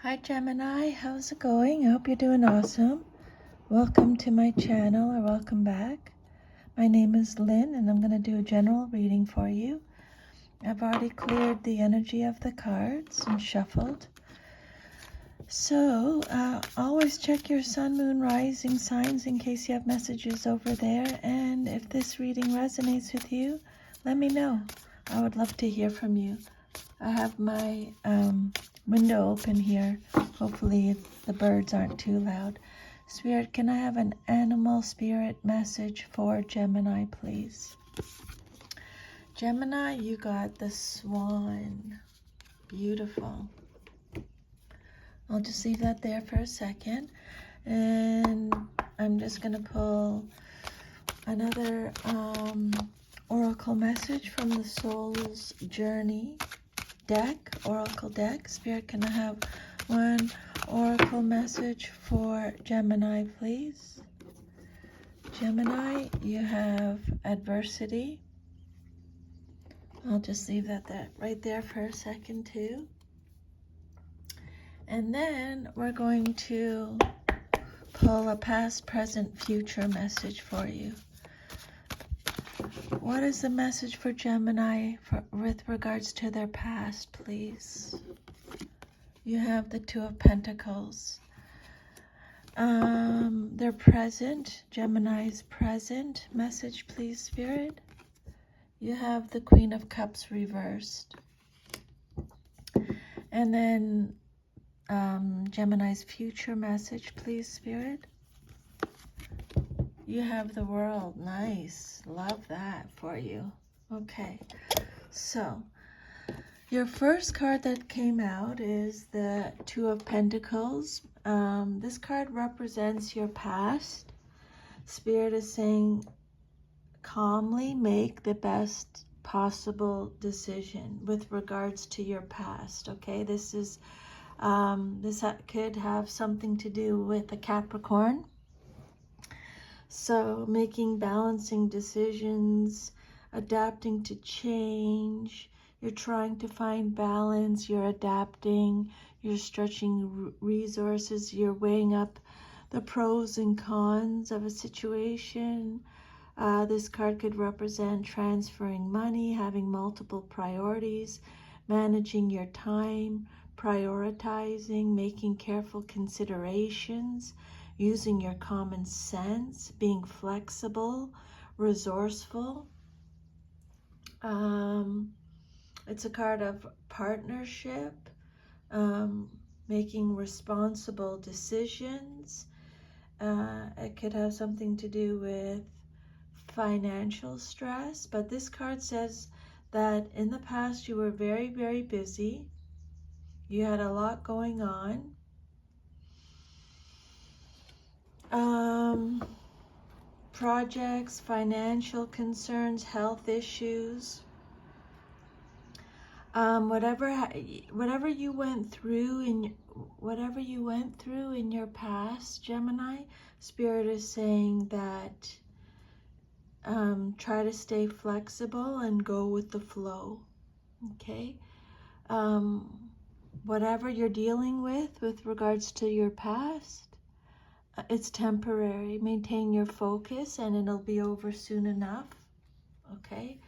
Hi Gemini, how's it going? I hope you're doing awesome. Welcome to my channel, or welcome back. My name is Lynn and I'm going to do a general reading for you. I've already cleared the energy of the cards and shuffled. So always check your sun, moon, rising signs in case you have messages over there. And if this reading resonates with you, let me know. I would love to hear from you. I have my window open here. Hopefully the birds aren't too loud. Spirit, can I have an animal spirit message for Gemini, please? Gemini, you got the swan. Beautiful. I'll just leave that there for a second. And I'm just going to pull another oracle message from the Soul's Journey deck, oracle deck. Spirit, can I have one oracle message for Gemini, please? Gemini, you have adversity. I'll just leave that right there for a second too. And then we're going to pull a past, present, future message for you. What is the message for Gemini with regards to their past, please? You have the Two of Pentacles. Their present, Gemini's present message, please, Spirit. You have the Queen of Cups reversed. And then Gemini's future message, please, Spirit. You have the World. Nice. Love that for you. Okay. So, your first card that came out is the Two of Pentacles. This card represents your past. Spirit is saying, calmly make the best possible decision with regards to your past. Okay, this could have something to do with a Capricorn. So making balancing decisions, adapting to change. You're trying to find balance, you're adapting, you're stretching resources, you're weighing up the pros and cons of a situation. This card could represent transferring money, having multiple priorities, managing your time, prioritizing, making careful considerations, using your common sense, being flexible, resourceful. It's a card of partnership, making responsible decisions. It could have something to do with financial stress, but this card says that in the past you were very, very busy. You had a lot going on. Projects, financial concerns, health issues. Whatever you went through in your past, Gemini, Spirit is saying that try to stay flexible and go with the flow. Okay. Whatever you're dealing with regards to your past, it's temporary. Maintain your focus and it'll be over soon enough. Okay.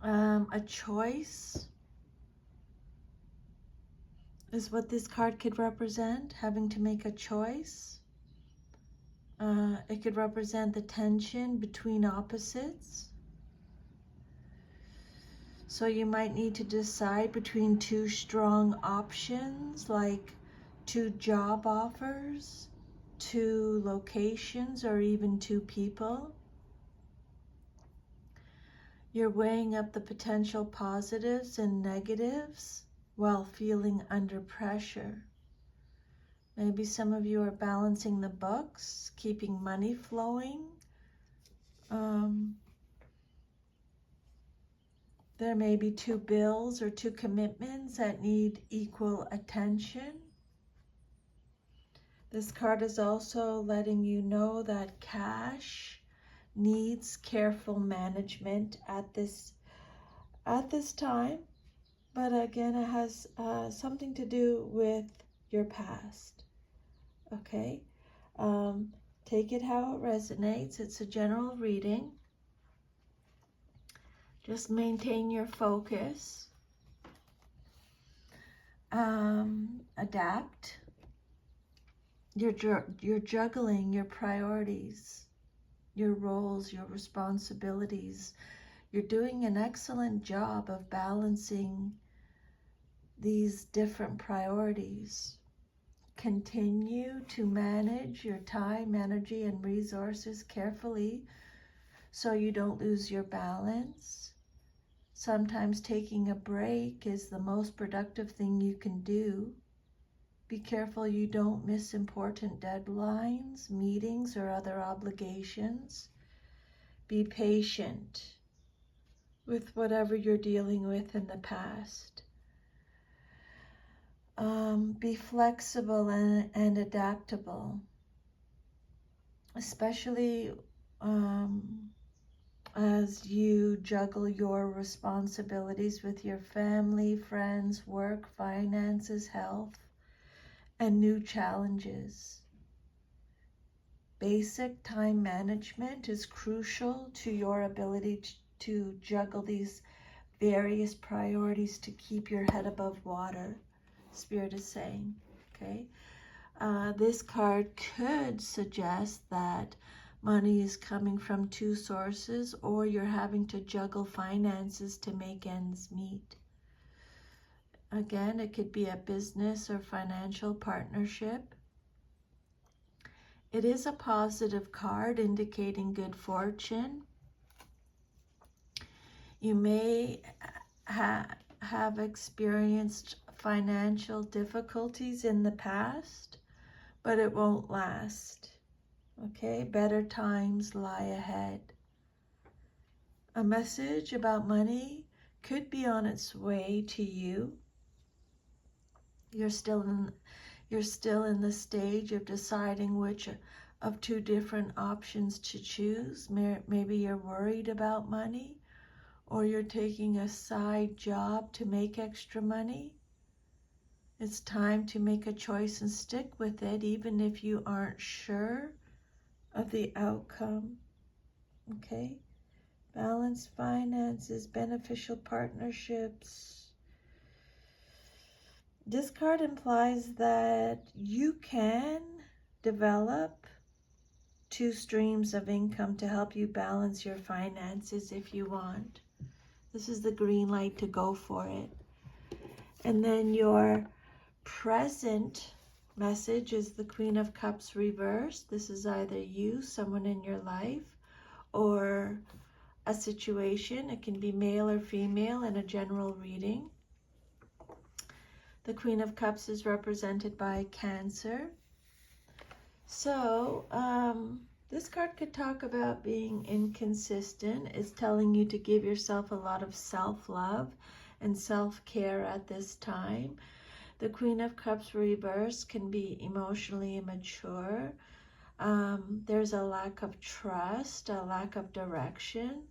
A choice is what this card could represent, having to make a choice. It could represent the tension between opposites. So you might need to decide between two strong options, like two job offers, two locations, or even two people. You're weighing up the potential positives and negatives while feeling under pressure. Maybe some of you are balancing the books, keeping money flowing. There may be two bills or two commitments that need equal attention. This card is also letting you know that cash needs careful management at this time. But again, it has something to do with your past. Okay? Take it how it resonates. It's a general reading. Just maintain your focus. Adapt. You're juggling your priorities, your roles, your responsibilities. You're doing an excellent job of balancing these different priorities. Continue to manage your time, energy, and resources carefully so you don't lose your balance. Sometimes taking a break is the most productive thing you can do. Be careful you don't miss important deadlines, meetings, or other obligations. Be patient with whatever you're dealing with in the past. Be flexible and adaptable, especially as you juggle your responsibilities with your family, friends, work, finances, health, and new challenges. Basic time management is crucial to your ability to juggle these various priorities to keep your head above water, Spirit is saying, okay? This card could suggest that money is coming from two sources, or you're having to juggle finances to make ends meet. Again, it could be a business or financial partnership. It is a positive card indicating good fortune. You may have experienced financial difficulties in the past, but it won't last. Okay, better times lie ahead. A message about money could be on its way to you. You're still in the stage of deciding which of two different options to choose. Maybe you're worried about money, or you're taking a side job to make extra money. It's time to make a choice and stick with it, even if you aren't sure of the outcome. Okay? Balanced finances, beneficial partnerships. This card implies that you can develop two streams of income to help you balance your finances if you want. This is the green light to go for it. And then your present message is the Queen of Cups reversed. This is either you, someone in your life, or a situation. It can be male or female in a general reading. The Queen of Cups is represented by Cancer. So this card could talk about being inconsistent. It's telling you to give yourself a lot of self-love and self-care at this time. The Queen of Cups reverse can be emotionally immature. There's a lack of trust, a lack of direction.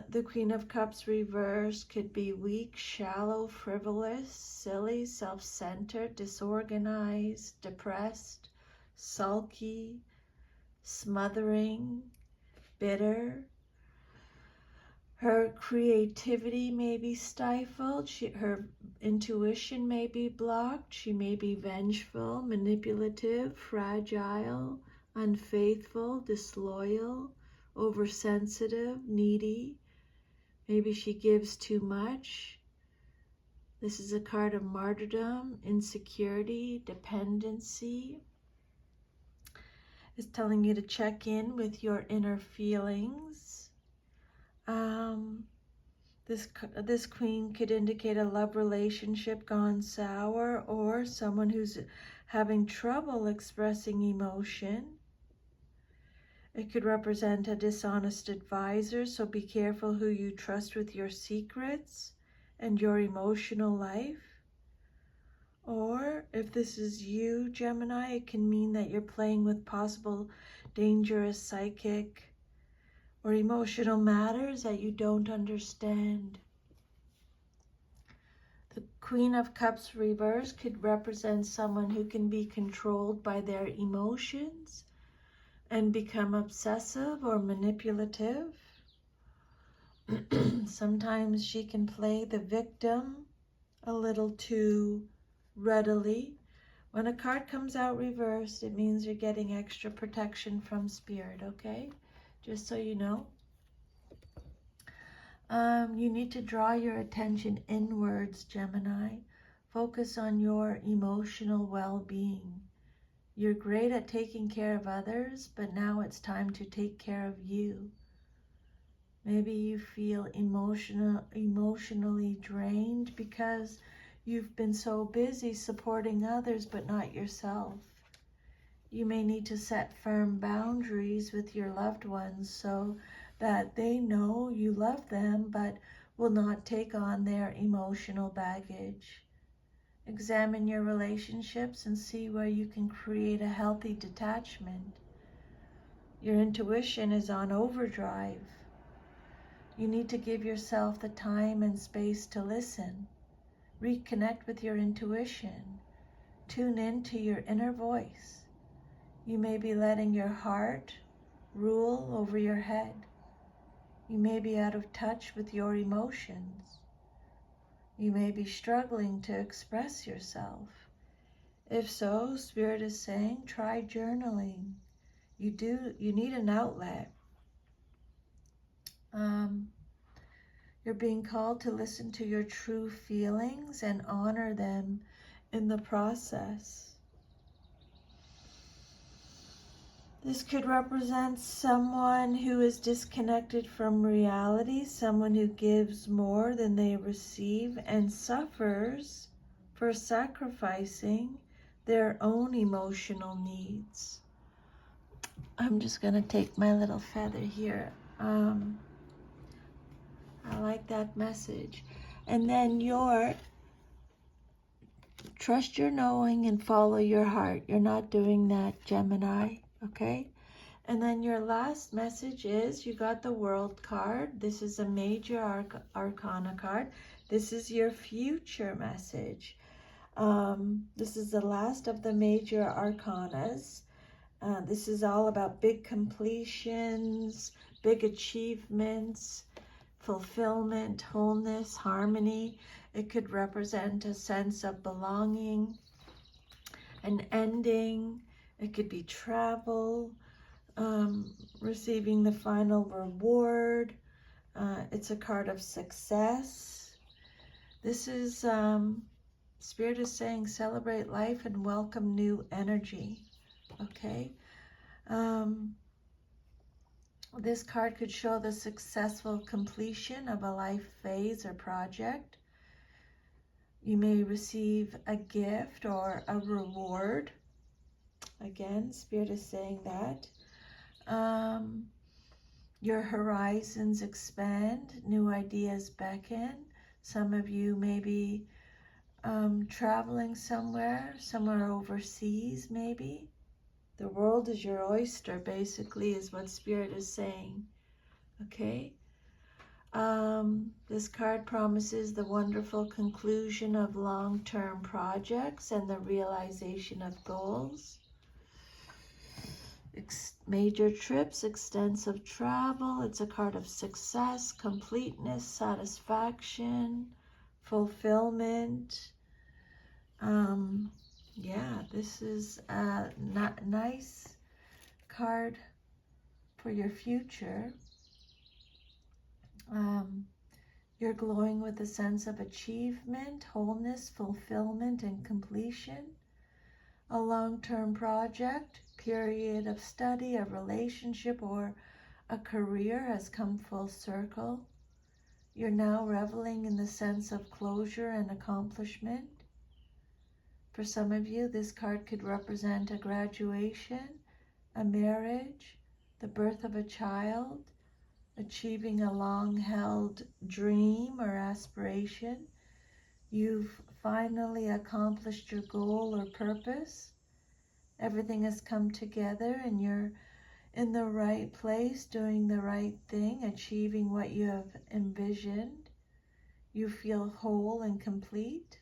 The Queen of Cups reverse could be weak, shallow, frivolous, silly, self-centered, disorganized, depressed, sulky, smothering, bitter. Her creativity may be stifled. Her intuition may be blocked. She may be vengeful, manipulative, fragile, unfaithful, disloyal, oversensitive, needy. Maybe she gives too much. This is a card of martyrdom, insecurity, dependency. It's telling you to check in with your inner feelings. This queen could indicate a love relationship gone sour, or someone who's having trouble expressing emotion. It could represent a dishonest advisor, so be careful who you trust with your secrets and your emotional life. Or if this is you, Gemini, it can mean that you're playing with possible dangerous psychic or emotional matters that you don't understand. Queen of Cups reverse could represent someone who can be controlled by their emotions and become obsessive or manipulative. Sometimes she can play the victim a little too readily. When a card comes out reversed, it means you're getting extra protection from spirit, okay? Just so you know. You need to draw your attention inwards, Gemini. Focus on your emotional well-being. You're great at taking care of others, but now it's time to take care of you. Maybe you feel emotionally drained because you've been so busy supporting others, but not yourself. You may need to set firm boundaries with your loved ones so that they know you love them, but will not take on their emotional baggage. Examine your relationships and see where you can create a healthy detachment. Your intuition is on overdrive. You need to give yourself the time and space to listen. Reconnect with your intuition. Tune in to your inner voice. You may be letting your heart rule over your head. You may be out of touch with your emotions. You may be struggling to express yourself. If so, Spirit is saying, try journaling. You need an outlet. You're being called to listen to your true feelings and honor them in the process. This could represent someone who is disconnected from reality, someone who gives more than they receive and suffers for sacrificing their own emotional needs. I'm just going to take my little feather here. I like that message. And then trust your knowing and follow your heart. You're not doing that, Gemini, okay? And then your last message is, you got the World card. This is a major arcana card. This is your future message. This is the last of the major arcanas. This is all about big completions, big achievements, fulfillment, wholeness, harmony. It could represent a sense of belonging, an ending. It could be travel, receiving the final reward. It's a card of success. This is, Spirit is saying, celebrate life and welcome new energy, okay? This card could show the successful completion of a life phase or project. You may receive a gift or a reward. Again, Spirit is saying that. Your horizons expand, new ideas beckon. Some of you may be traveling somewhere overseas maybe. The world is your oyster, basically, is what Spirit is saying. Okay? This card promises the wonderful conclusion of long-term projects and the realization of goals. Major trips, extensive travel. It's a card of success, completeness, satisfaction, fulfillment. Yeah, this is a nice card for your future. You're glowing with a sense of achievement, wholeness, fulfillment, and completion. A long-term project, period of study, a relationship, or a career has come full circle. You're now reveling in the sense of closure and accomplishment. For some of you, this card could represent a graduation, a marriage, the birth of a child, achieving a long-held dream or aspiration. You've finally accomplished your goal or purpose. Everything has come together and you're in the right place, doing the right thing, achieving what you have envisioned. You feel whole and complete.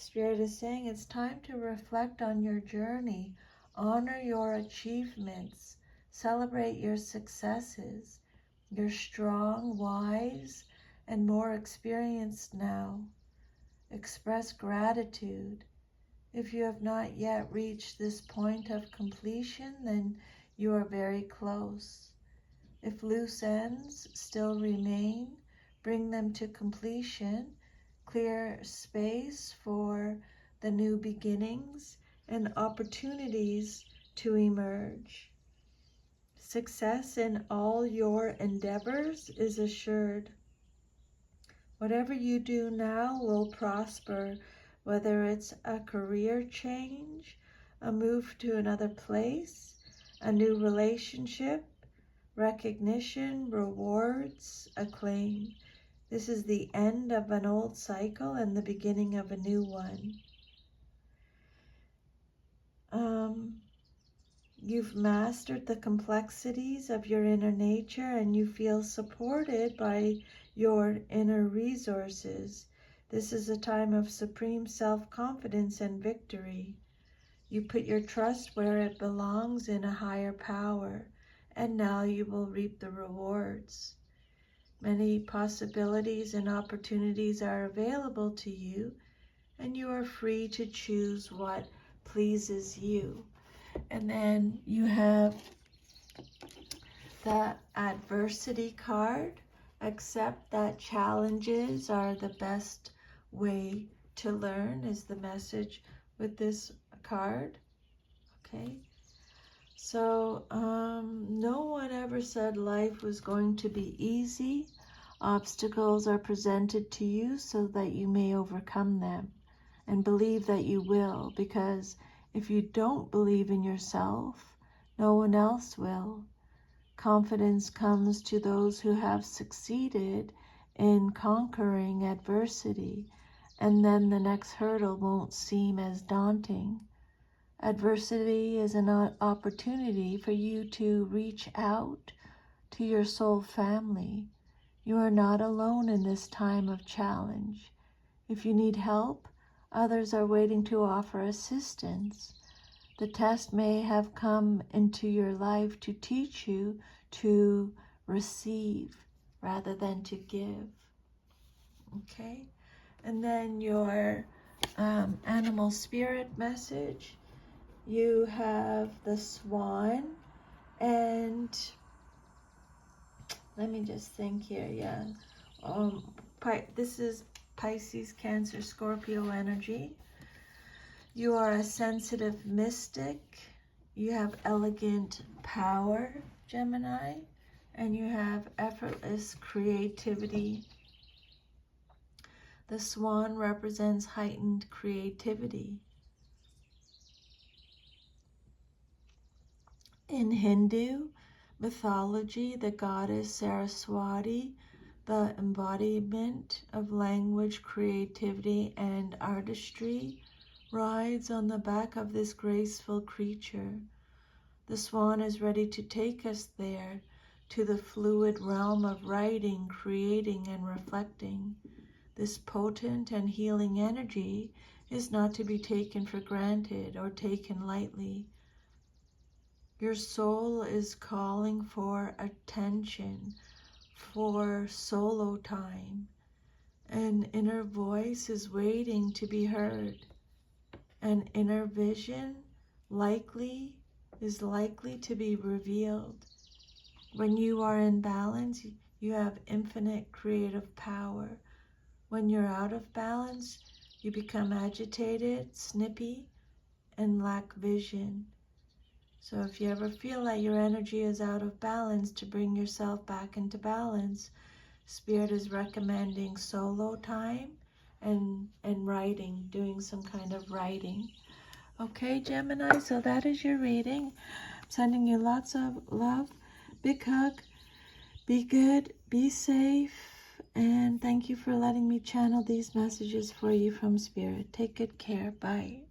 Spirit is saying it's time to reflect on your journey, honor your achievements, celebrate your successes. You're strong, wise, and more experienced now. Express gratitude. If you have not yet reached this point of completion, then you are very close. If loose ends still remain, bring them to completion. Clear space for the new beginnings and opportunities to emerge. Success in all your endeavors is assured. Whatever you do now will prosper, whether it's a career change, a move to another place, a new relationship, recognition, rewards, acclaim. This is the end of an old cycle and the beginning of a new one. You've mastered the complexities of your inner nature and you feel supported by your inner resources. This is a time of supreme self-confidence and victory. You put your trust where it belongs in a higher power, and now you will reap the rewards. Many possibilities and opportunities are available to you, and you are free to choose what pleases you. And then you have the adversity card. Accept that challenges are the best way to learn is the message with this card. Okay. So no one ever said life was going to be easy. Obstacles are presented to you so that you may overcome them, and believe that you will, because if you don't believe in yourself, no one else will. Confidence comes to those who have succeeded in conquering adversity, and then the next hurdle won't seem as daunting. Adversity is an opportunity for you to reach out to your soul family. You are not alone in this time of challenge. If you need help, others are waiting to offer assistance. The test may have come into your life to teach you to receive rather than to give. Okay? And then your animal spirit message. You have the swan, and let me just think here. Yeah. This is Pisces, Cancer, Scorpio energy. You are a sensitive mystic. You have elegant power, Gemini, and you have effortless creativity. The swan represents heightened creativity. In Hindu mythology, the goddess Saraswati, the embodiment of language, creativity, and artistry, rides on the back of this graceful creature. The swan is ready to take us there, to the fluid realm of writing, creating, and reflecting. This potent and healing energy is not to be taken for granted or taken lightly. Your soul is calling for attention, for solo time. An inner voice is waiting to be heard. An inner vision is likely to be revealed. When you are in balance, you have infinite creative power. When you're out of balance, you become agitated, snippy, and lack vision. So if you ever feel that your energy is out of balance, to bring yourself back into balance, Spirit is recommending solo time and writing, doing some kind of writing. Okay, Gemini, so that is your reading. I'm sending you lots of love. Big hug. Be good. Be safe. And thank you for letting me channel these messages for you from Spirit. Take good care. Bye.